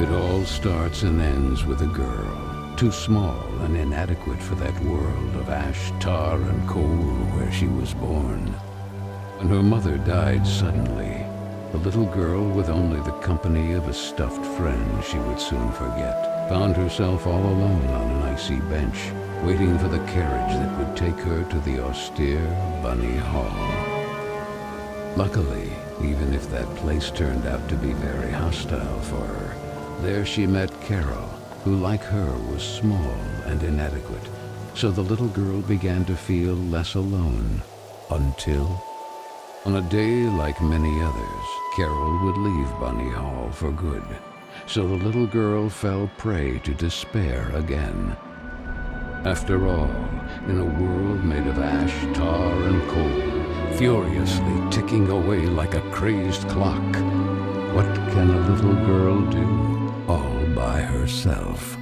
It all starts and ends with a girl, too small and inadequate for that world of ash, tar, and coal where she was born. When her mother died suddenly, the little girl, with only the company of a stuffed friend she would soon forget, found herself all alone on an icy bench, waiting for the carriage that would take her to the austere Bunny Hall. Luckily, even if that place turned out to be very hostile for her, there she met Carole, who like her was small and inadequate, so the little girl began to feel less alone, until, on a day like many others, Carole would leave Bunny Hall for good, so the little girl fell prey to despair again. After all, in a world made of ash, tar, and coal, furiously ticking away like a crazed clock, what can a little girl do all by herself?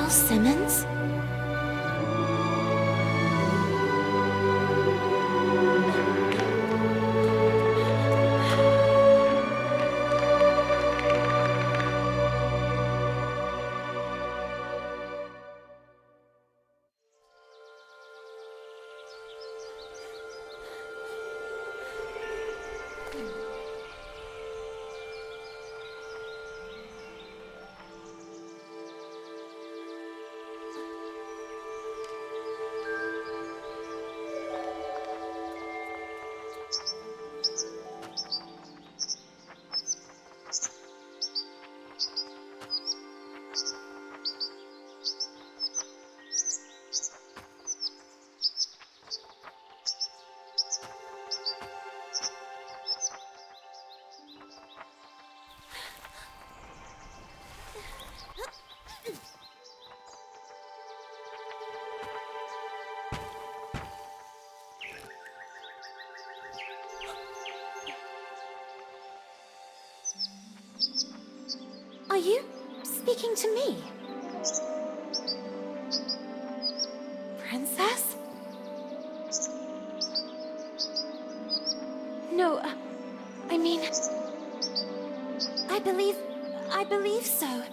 Simmons? Are you speaking to me? Princess? No, I mean... I believe so.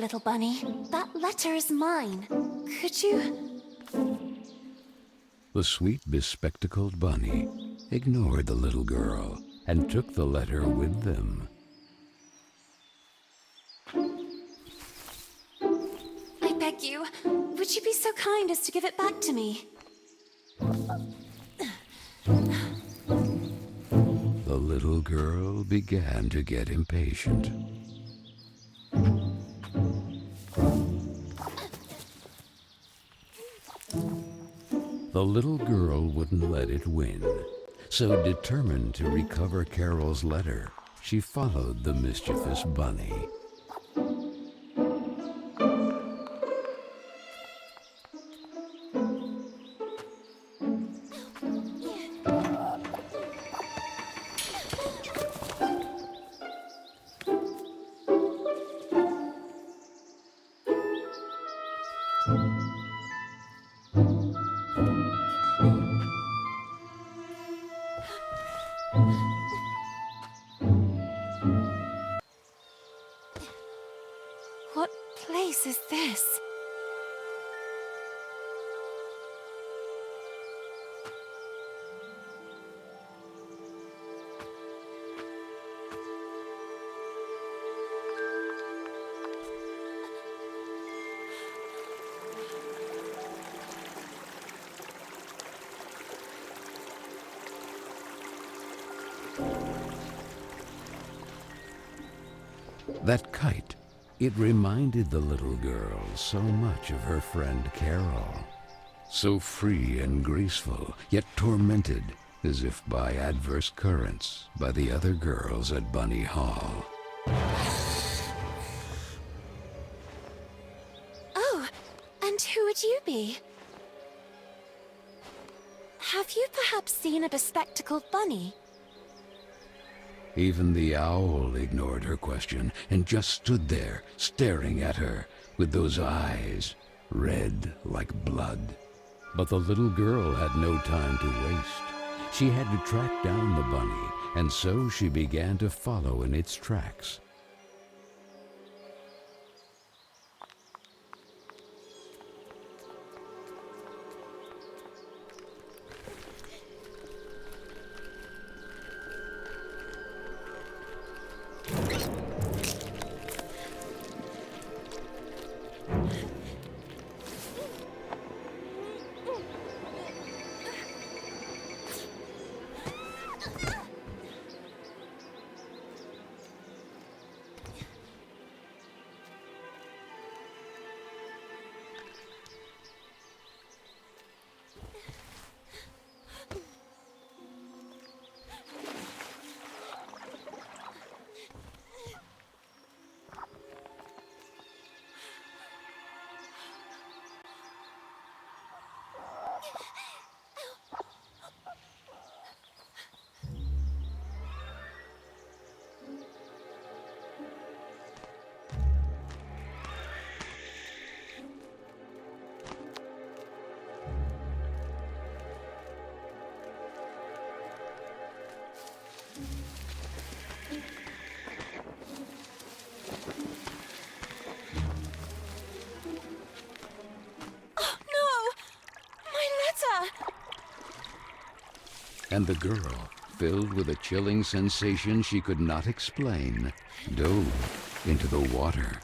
little bunny. That letter is mine. Could you... The sweet, bespectacled bunny ignored the little girl and took the letter with them. I beg you, would you be so kind as to give it back to me? The little girl began to get impatient. The little girl wouldn't let it win, so determined to recover Carol's letter, she followed the mischievous bunny. What place is this? That kite, it reminded the little girl so much of her friend Carole. So free and graceful, yet tormented, as if by adverse currents, by the other girls at Bunny Hall. Oh, and who would you be? Have you perhaps seen a bespectacled bunny? Even the owl ignored her question and just stood there, staring at her, with those eyes, red like blood. But the little girl had no time to waste. She had to track down the bunny, and so she began to follow in its tracks. And the girl, filled with a chilling sensation she could not explain, dove into the water.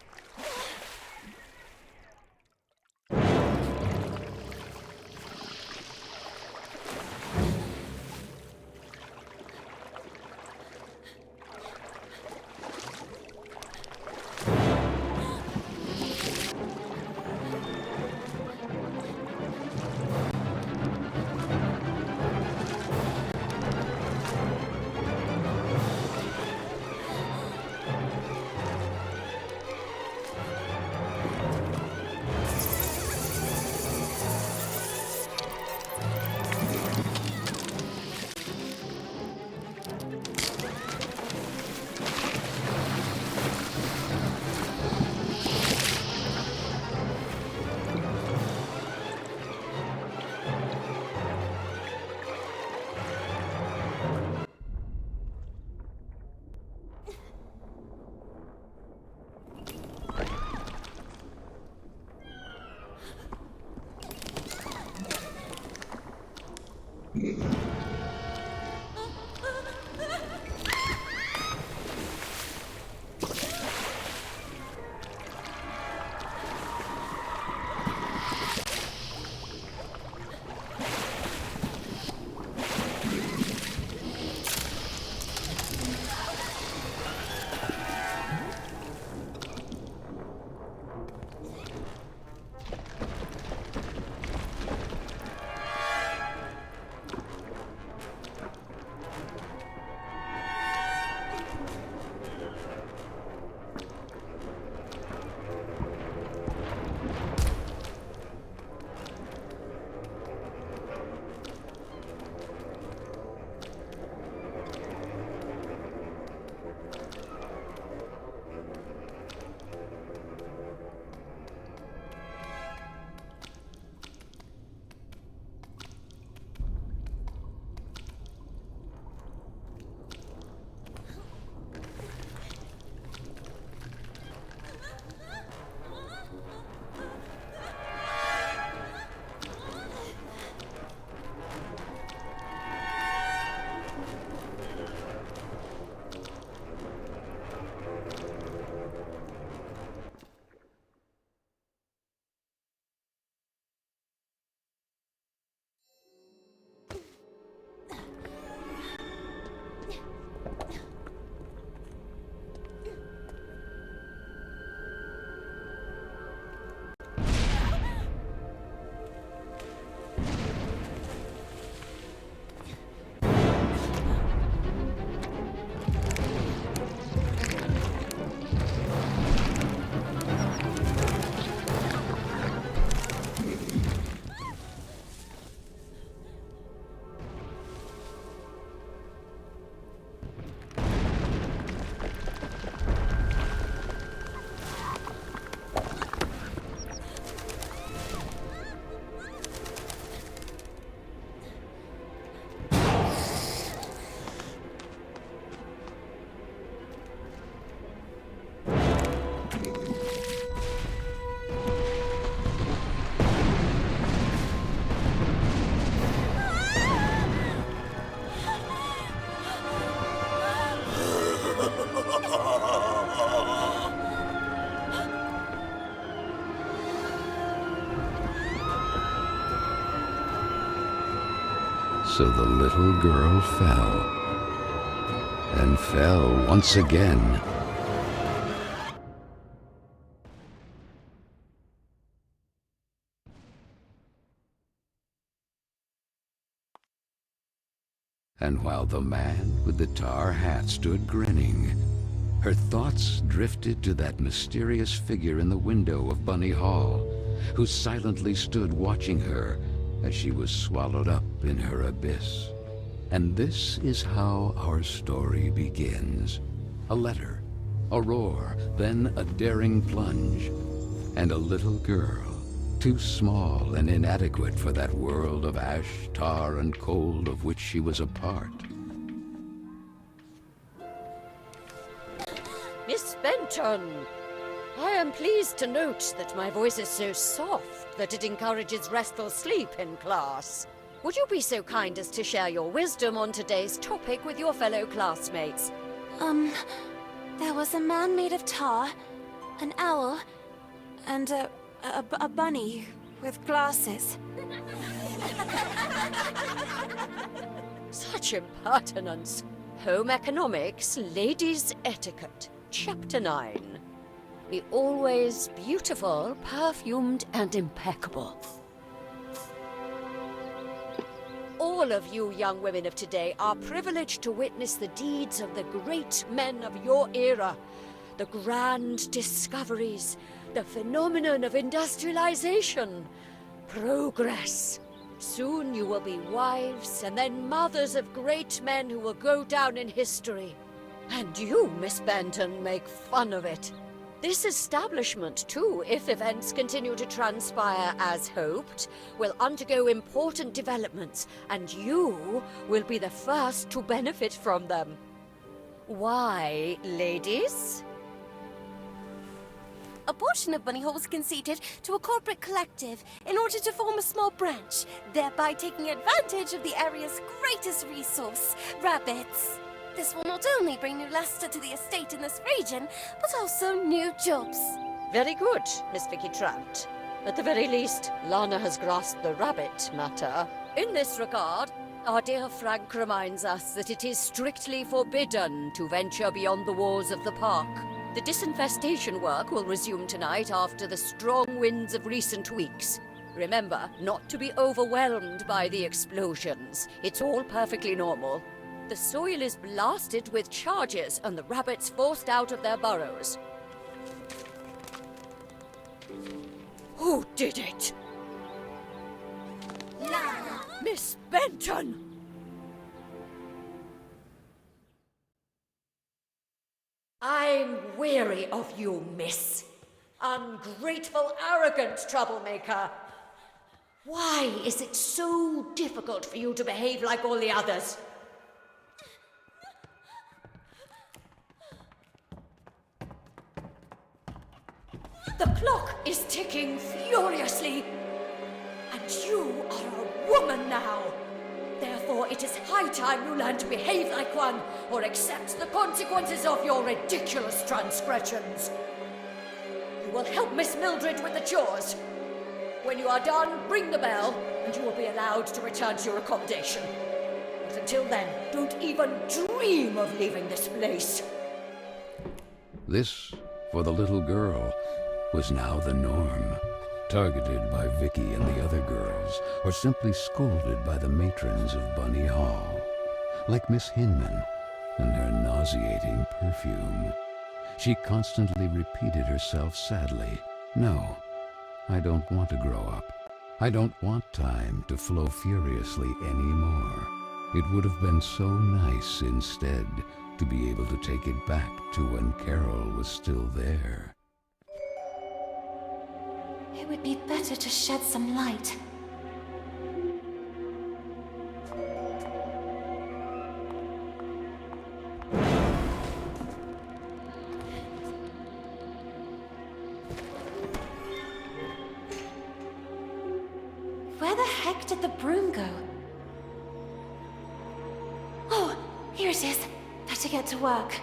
So the little girl fell, and fell once again. And while the man with the tar hat stood grinning, her thoughts drifted to that mysterious figure in the window of Bunny Hall, who silently stood watching her as she was swallowed up in her abyss. And this is how our story begins. A letter, a roar, then a daring plunge, and a little girl, too small and inadequate for that world of ash, tar, and cold of which she was a part. Miss Benton, I am pleased to note that my voice is so soft that it encourages restful sleep in class. Would you be so kind as to share your wisdom on today's topic with your fellow classmates? There was a man made of tar, an owl, and a bunny with glasses. Such impertinence. Home economics, ladies' etiquette. Chapter 9. Be always beautiful, perfumed, and impeccable. All of you young women of today are privileged to witness the deeds of the great men of your era. The grand discoveries, the phenomenon of industrialization, progress. Soon you will be wives and then mothers of great men who will go down in history. And you, Miss Benton, make fun of it. This establishment, too, if events continue to transpire as hoped, will undergo important developments, and you will be the first to benefit from them. Why, ladies? A portion of Bunny Hole was conceded to a corporate collective in order to form a small branch, thereby taking advantage of the area's greatest resource, rabbits. This will not only bring new luster to the estate in this region, but also new jobs. Very good, Miss Vicky Trout. At the very least, Lana has grasped the rabbit matter. In this regard, our dear Frank reminds us that it is strictly forbidden to venture beyond the walls of the park. The disinfestation work will resume tonight after the strong winds of recent weeks. Remember, not to be overwhelmed by the explosions. It's all perfectly normal. The soil is blasted with charges and the rabbits forced out of their burrows. Who did it? Lana! Miss Benton! I'm weary of you, miss. Ungrateful, arrogant troublemaker. Why is it so difficult for you to behave like all the others? The clock is ticking furiously, and you are a woman now. Therefore, it is high time you learn to behave like one, or accept the consequences of your ridiculous transgressions. You will help Miss Mildred with the chores. When you are done, ring the bell, and you will be allowed to return to your accommodation. But until then, don't even dream of leaving this place. This, for the little girl, was now the norm. Targeted by Vicky and the other girls, or simply scolded by the matrons of Bunny Hall. Like Miss Hinman and her nauseating perfume. She constantly repeated herself sadly, "No, I don't want to grow up. I don't want time to flow furiously anymore. It would have been so nice instead to be able to take it back to when Carole was still there." It would be better to shed some light. Where the heck did the broom go? Oh, here it is. Better get to work.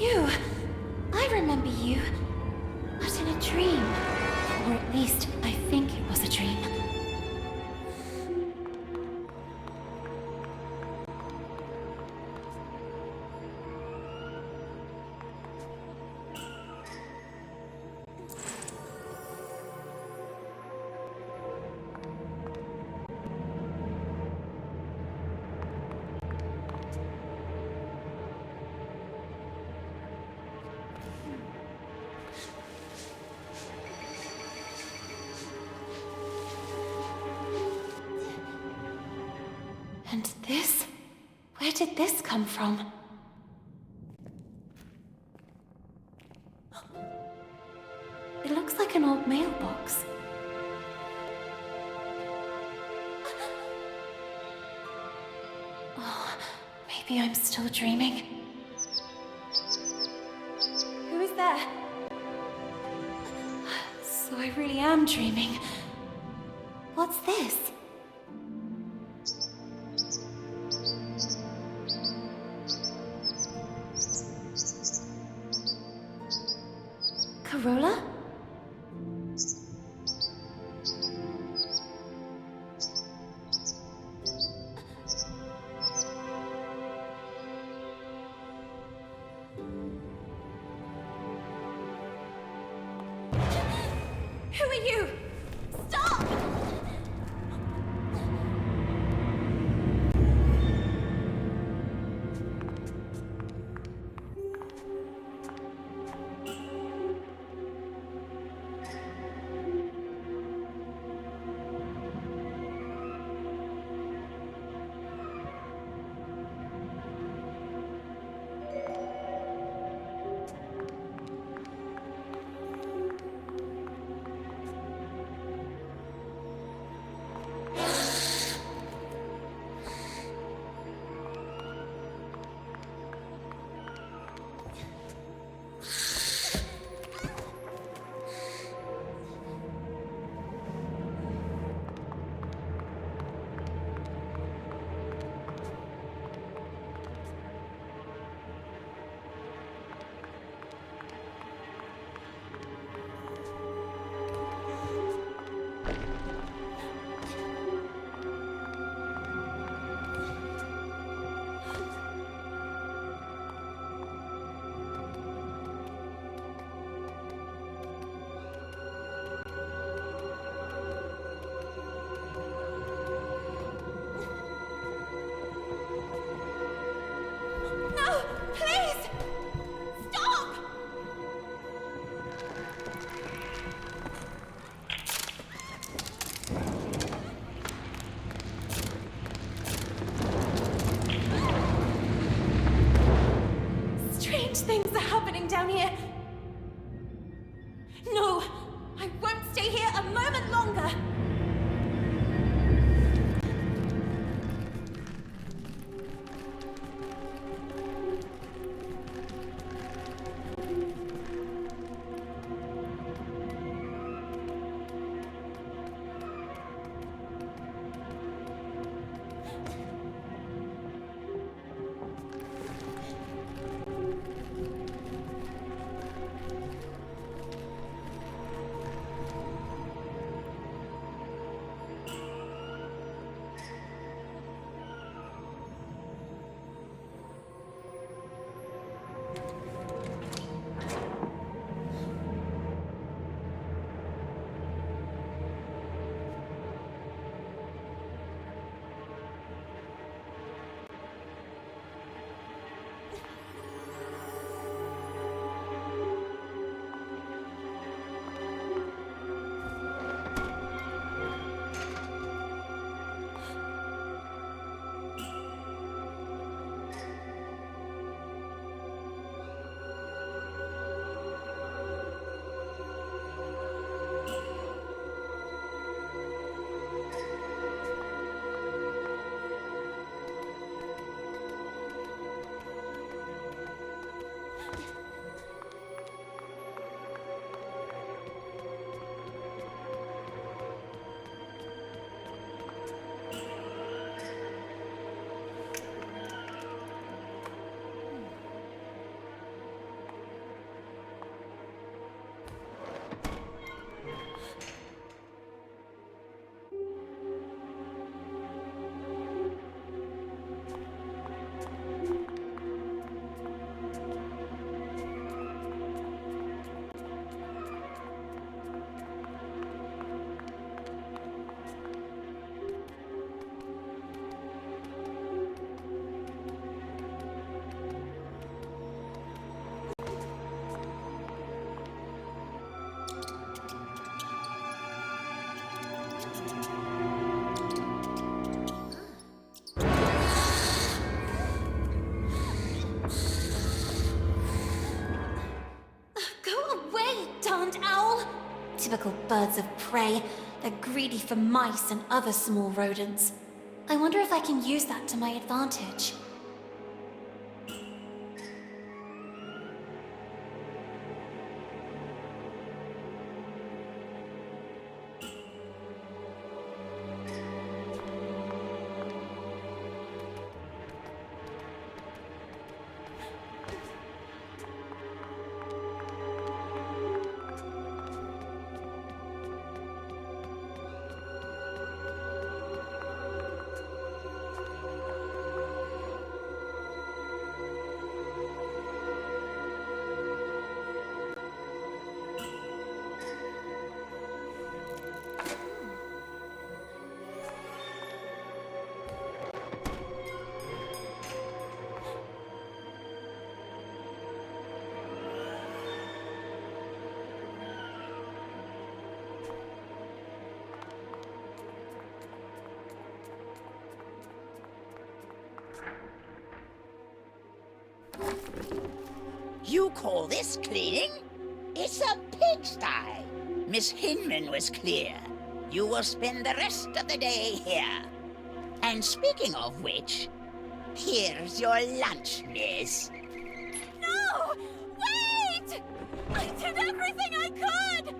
You! I remember you. But in a dream. Or at least, I think it was a dream. And this? Where did this come from? It looks like an old mailbox. Oh, maybe I'm still dreaming. Who is there? So I really am dreaming. What's this? Corolla? Who are you? Stop! No! Please! Stop! Strange things are happening down here. No! I won't stay here a moment longer! Typical birds of prey. They're greedy for mice and other small rodents. I wonder if I can use that to my advantage. You call this cleaning? It's a pigsty. Miss Hinman was clear. You will spend the rest of the day here. And speaking of which, here's your lunch, miss. No! Wait! I did everything I could!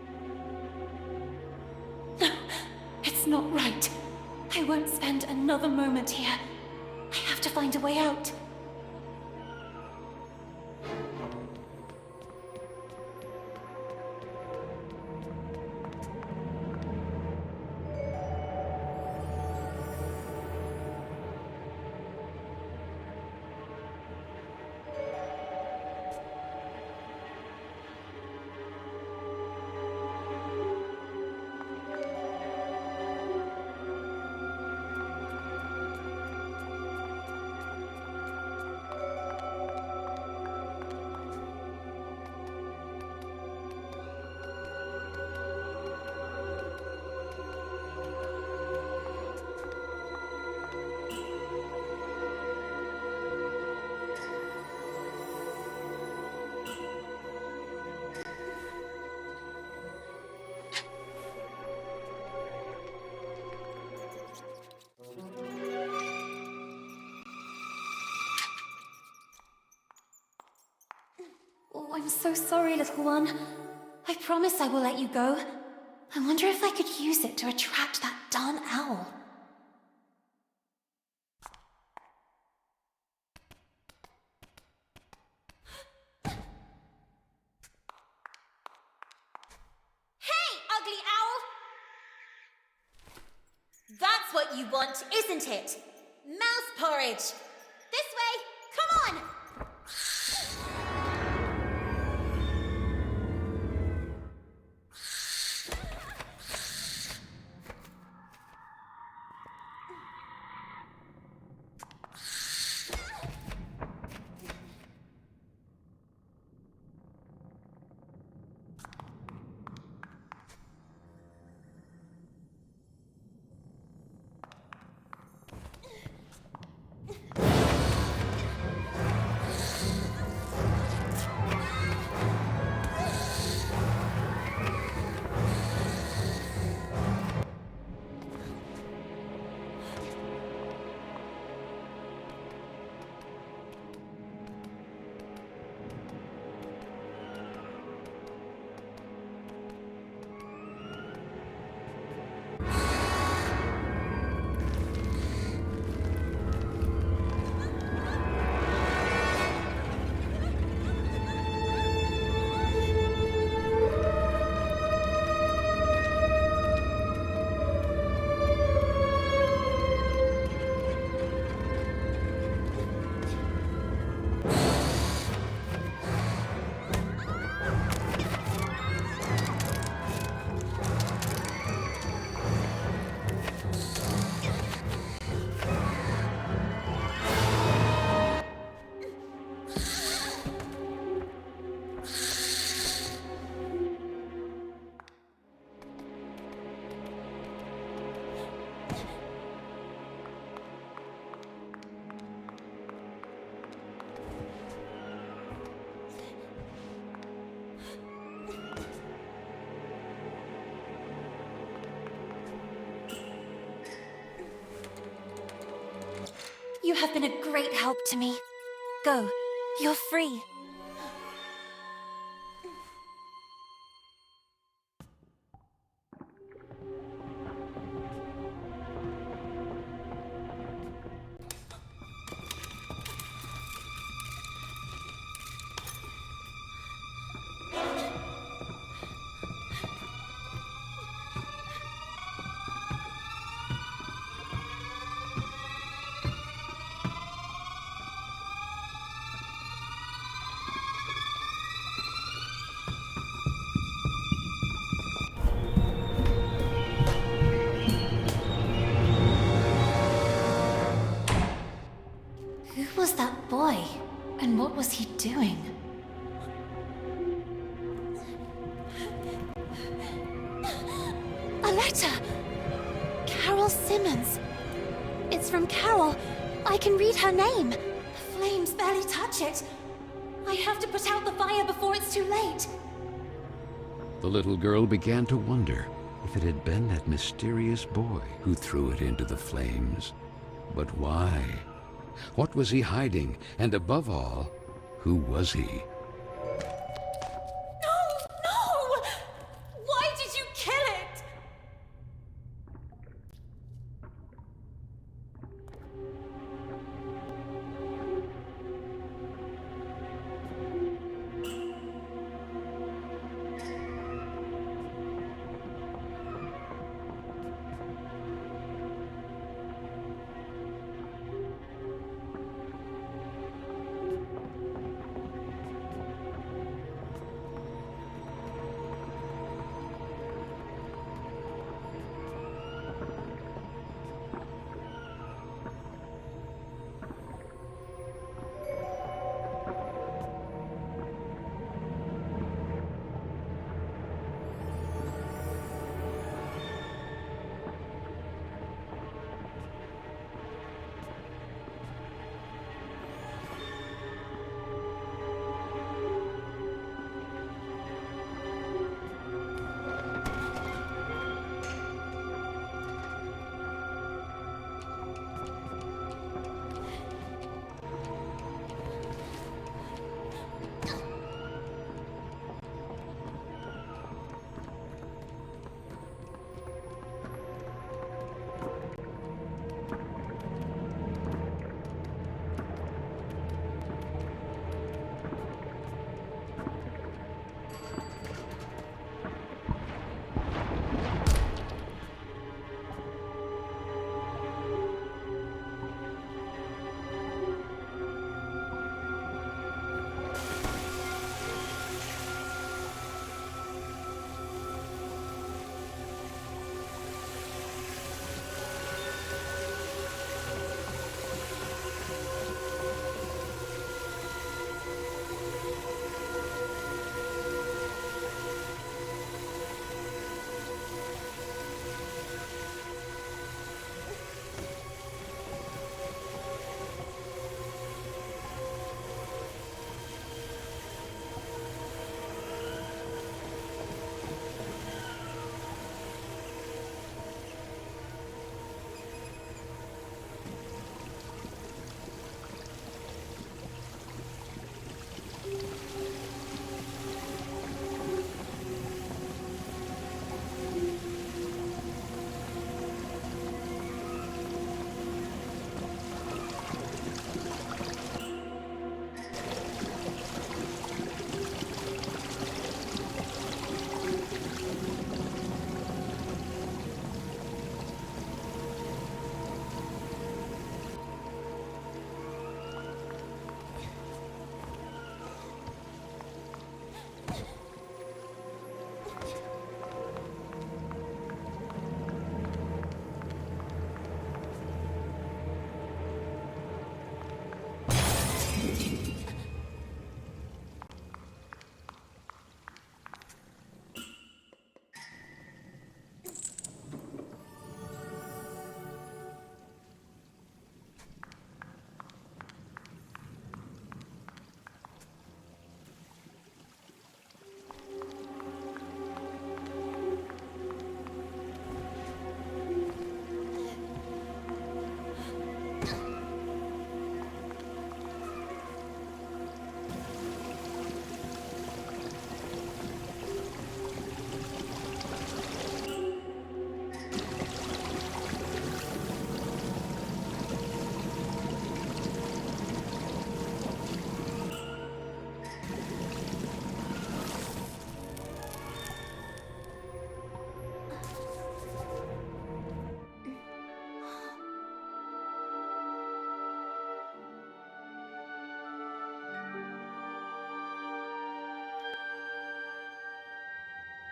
It's not right. I won't spend another moment here. I have to find a way out. Oh, I'm so sorry, little one. I promise I will let you go. I wonder if I could use it to attract that darn owl. Hey, ugly owl! That's what you want, isn't it? Mouse porridge! This way! Come on! You have been a great help to me. Go. You're free. Who was that boy? And what was he doing? A letter! Carole Simmons. It's from Carole. I can read her name. The flames barely touch it. I have to put out the fire before it's too late. The little girl began to wonder if it had been that mysterious boy who threw it into the flames. But why? What was he hiding? And above all, who was he? No! No! Why did you kill it?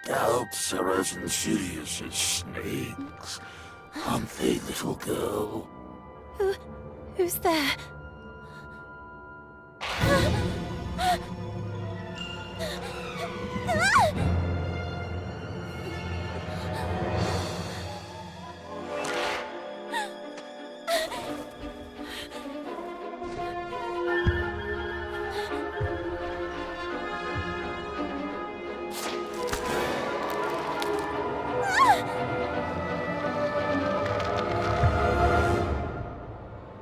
doubts are as insidious as snakes. Aren't they, little girl? Who's there?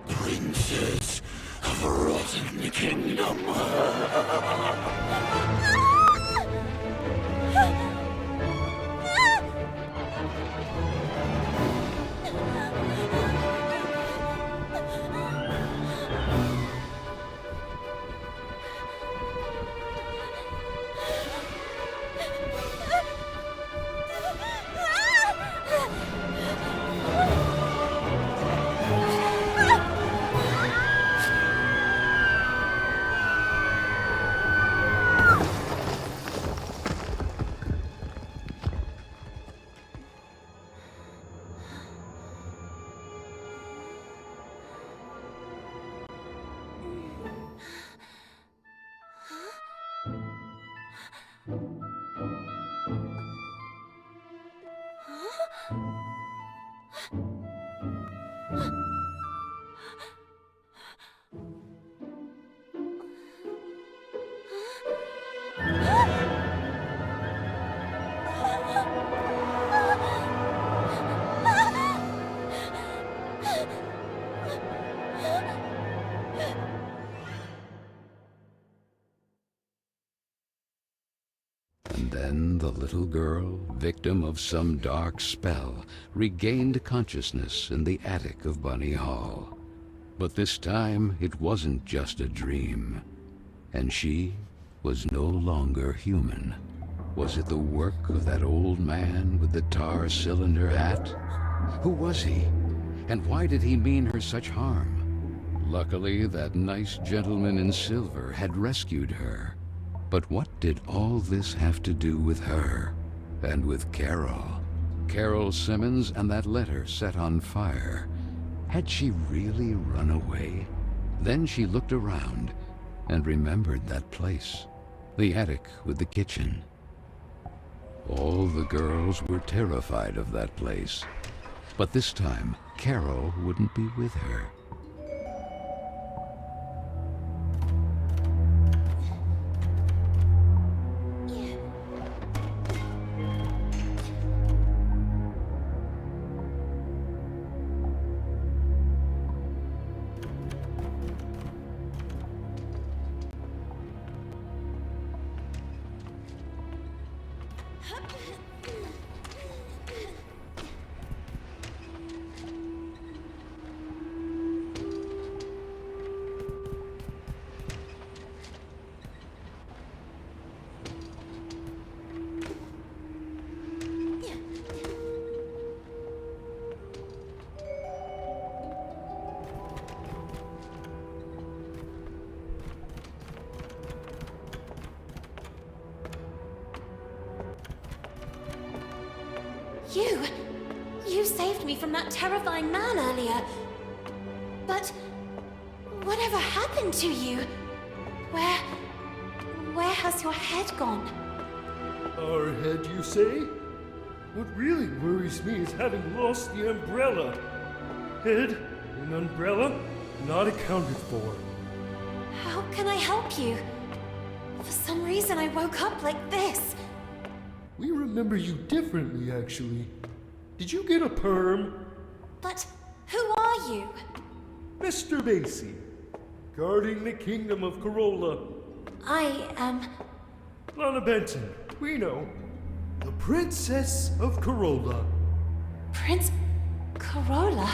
Princess of a rotten kingdom. And then the little girl, victim of some dark spell, regained consciousness in the attic of Bunny Hall. But this time it wasn't just a dream, and she was no longer human. Was it the work of that old man with the tar cylinder hat? Who was he? And why did he mean her such harm? Luckily, that nice gentleman in silver had rescued her. But what did all this have to do with her? And with Carole? Carole Simmons and that letter set on fire. Had she really run away? Then she looked around and remembered that place. The attic with the kitchen. All the girls were terrified of that place. But this time, Carole wouldn't be with her. You saved me from that terrifying man earlier. But whatever happened to you? Where has your head gone? Our head, you say? What really worries me is having lost the umbrella. Head and umbrella not accounted for. How can I help you? For some reason I woke up like this. We remember you differently, actually. Did you get a perm? But who are you? Mr. Basie, guarding the kingdom of Corolla. I am... Lana Benton, we know. The Princess of Corolla. Prince Corolla?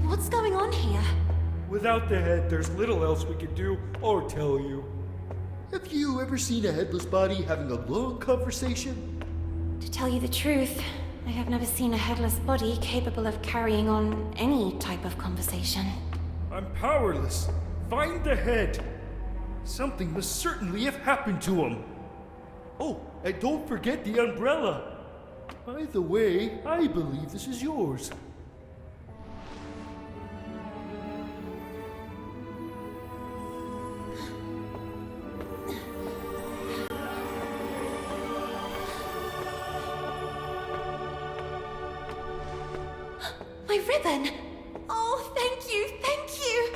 What's going on here? Without the head, there's little else we can do or tell you. Have you ever seen a headless body having a long conversation? To tell you the truth, I have never seen a headless body capable of carrying on any type of conversation. I'm powerless. Find the head. Something must certainly have happened to him. Oh, and don't forget the umbrella. By the way, I believe this is yours. My ribbon! Oh, thank you, thank you!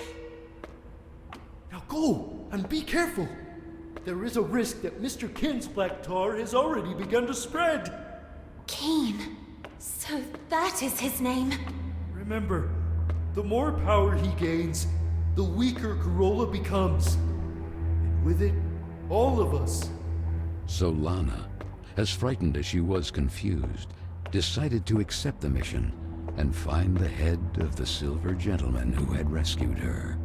Now go, and be careful. There is a risk that Mr. Kin's black tar has already begun to spread. Keen. So that is his name. Remember, the more power he gains, the weaker Corolla becomes. And with it, all of us. So Lana, as frightened as she was confused, decided to accept the mission and find the head of the silver gentleman who had rescued her.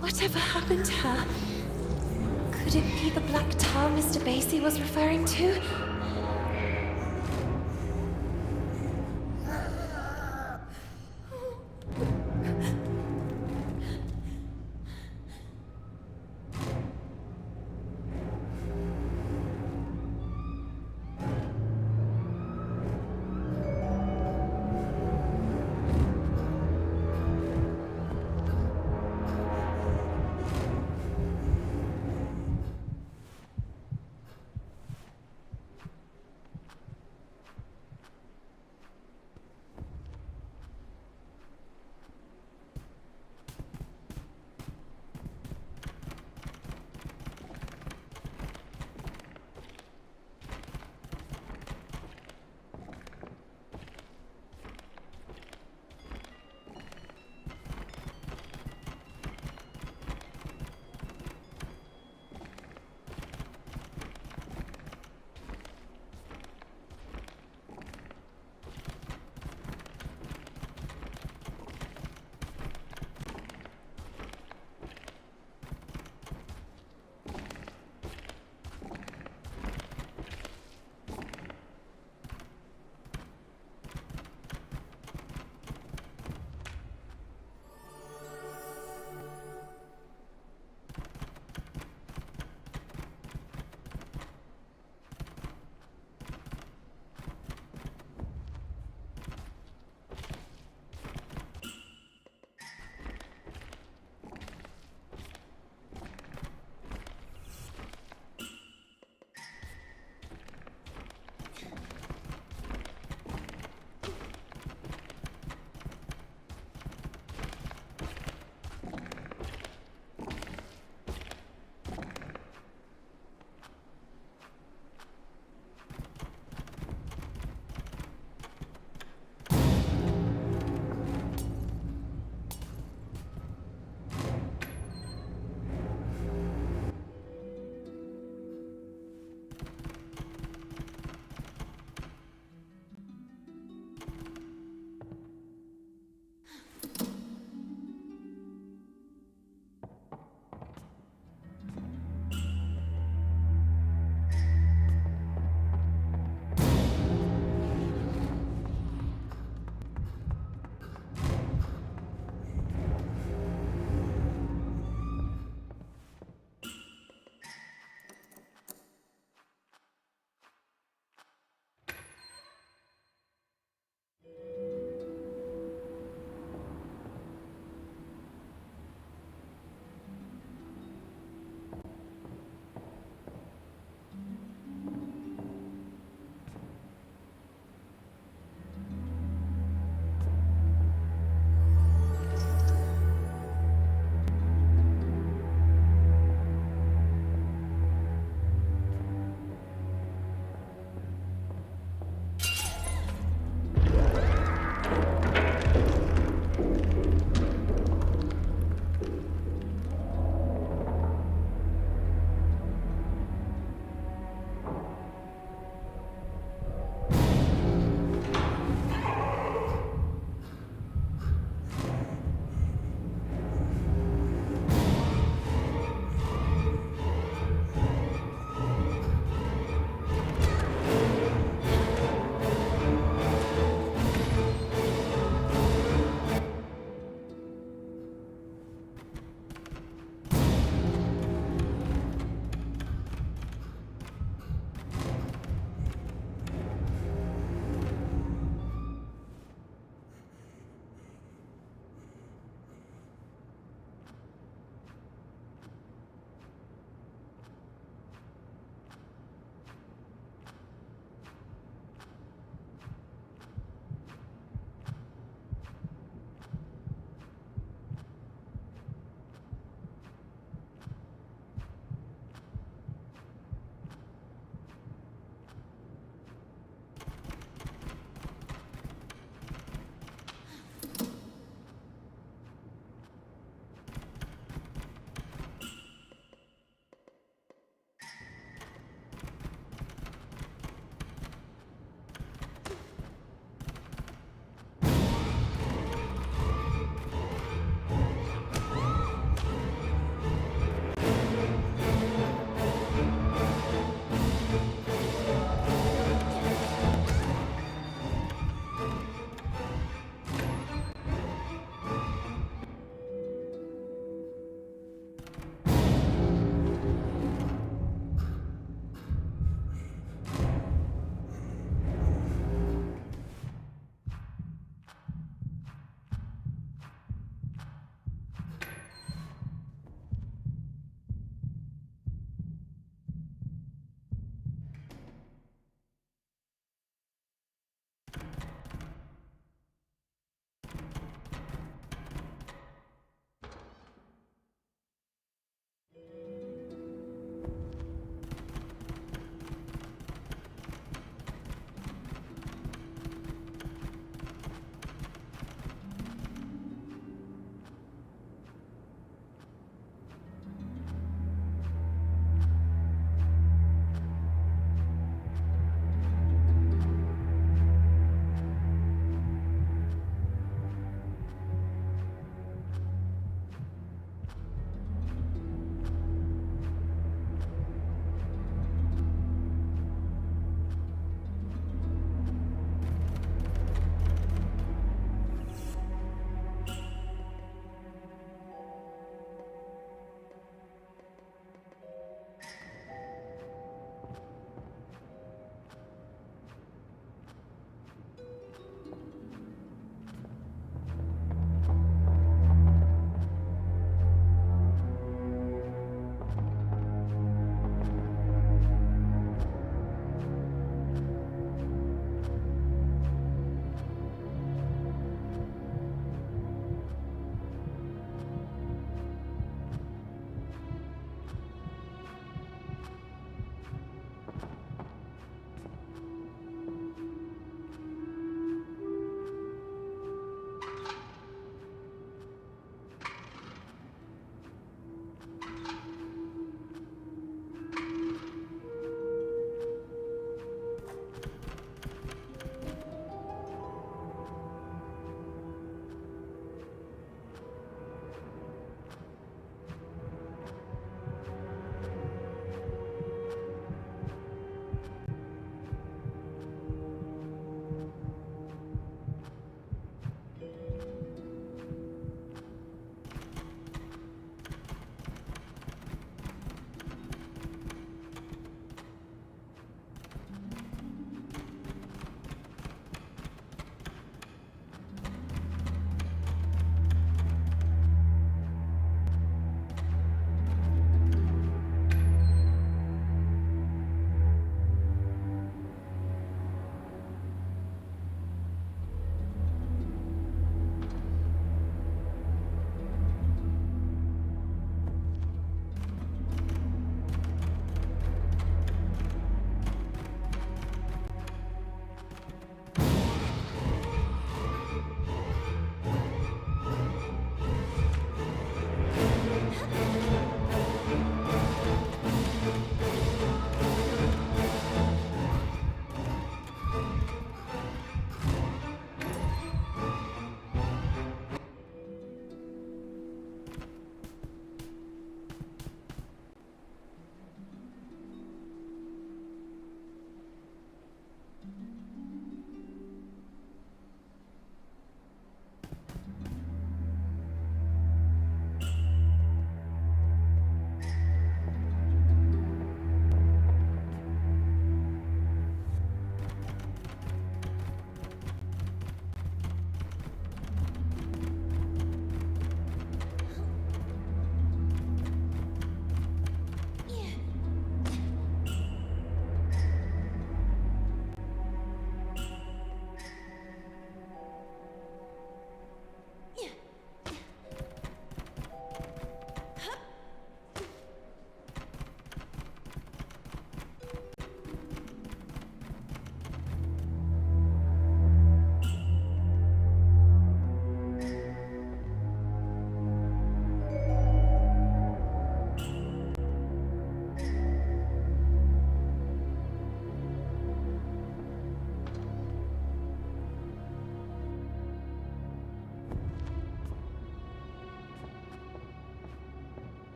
Whatever happened to her? Could it be the black tar Mr. Basie was referring to?